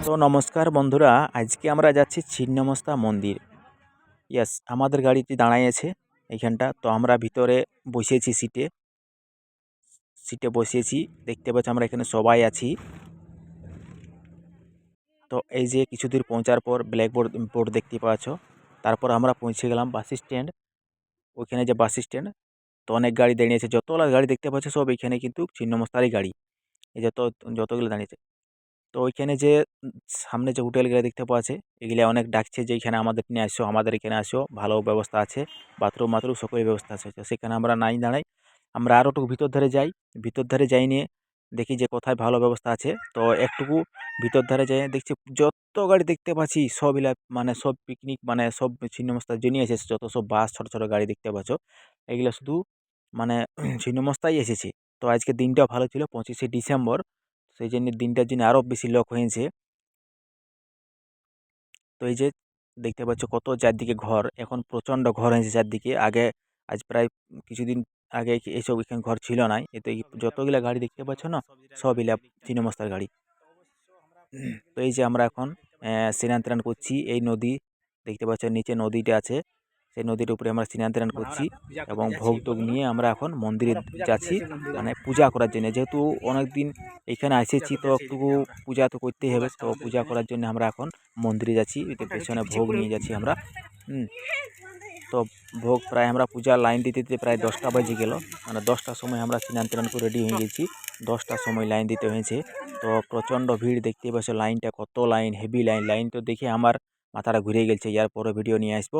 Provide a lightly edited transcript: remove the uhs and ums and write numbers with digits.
তো নমস্কার বন্ধুরা, আজকে আমরা যাচ্ছি ছিন্নমস্তা মন্দির। ইয়েস, আমাদের গাড়িটি দাঁড়ায় আছে এইখানটা। তো আমরা ভিতরে বসিয়েছি সিটে বসিয়েছি। দেখতে পাচ্ছি আমরা এখানে সবাই আছি। তো এই যে কিছু দূর পৌঁছার পর ব্ল্যাকবোর্ড বোর্ড দেখতে পাচ্ছ। তারপর আমরা পৌঁছে গেলাম বাস স্ট্যান্ড। ওইখানে যে বাস স্ট্যান্ড, তো অনেক গাড়ি দাঁড়িয়েছে। যতগুলো গাড়ি দেখতে পাচ্ছ সব এখানে কিন্তু ছিন্নমস্তারই গাড়ি। এই যতগুলো দাঁড়িয়েছে। তো ওইখানে যে সামনে যে হোটেলগুলো দেখতে পাওয়া আছে, এগুলো অনেক ডাকছে যে এখানে আমাদের নিয়ে আসো, আমাদের এখানে আসো, ভালো ব্যবস্থা আছে, বাথরুম সকলের ব্যবস্থা আছে। তো সেখানে আমরা নাই দাঁড়াই, আমরা আরও একটু ভিতর ধারে যাই। ভিতর ধারে যাই নিয়ে দেখি যে কোথায় ভালো ব্যবস্থা আছে। তো একটুকু ভিতর ধারে যাই, দেখছি যত গাড়ি দেখতে পাচ্ছি সব মানে সব পিকনিক, মানে সব ছিন্নমস্তার জন্যই এসেছে। যত সব বাস, ছোটো ছোটো গাড়ি দেখতে পাচ্ছ, এগুলো শুধু মানে ছিন্নমস্তাই এসেছে। তো আজকে দিনটাও ভালো ছিল, 25শে ডিসেম্বর। সেই জন্য দিনটার জন্য আরও বেশি লোক হয়েছে। তো এই যে দেখতে পাচ্ছ কত চারদিকে ঘর, এখন প্রচণ্ড ঘর হয়েছে চারদিকে। আগে আজ প্রায় কিছুদিন আগে এইসব এখানে ঘর ছিল না। এতে যতগুলা গাড়ি দেখতে পাচ্ছ না, সবইলা ছিন্নমস্তার গাড়ি। তো এই যে আমরা এখন স্নান টান করছি। এই নদী দেখতে পাচ্ছ, নিচে নদীটা আছে, সেই নদীর উপরে আমরা স্নান টান করছি এবং ভোগ টোগ নিয়ে আমরা এখন মন্দিরে যাচ্ছি, মানে পূজা করার জন্য। যেহেতু অনেক দিন এখানে এসেছি, তো একটু পূজা তো করতেই হবে। তো পূজা করার জন্য আমরা এখন মন্দিরে যাচ্ছি। এতে পেছনে ভোগ নিয়ে যাচ্ছি আমরা। তো ভোগ প্রায় আমরা পূজার লাইন দিতে দিতে প্রায় 10টা বেজে গেল। মানে 10টার সময় আমরা স্নান টান করে রেডি হয়ে গেছি। 10টার সময় লাইন দিতে হয়েছে। তো প্রচণ্ড ভিড়, দেখতে পাচ্ছ লাইনটা, কত লাইন, হেভি লাইন। লাইন তো দেখে আমার মাথাটা ঘুরে গেছে। এর পরে ভিডিও নিয়ে আসবো।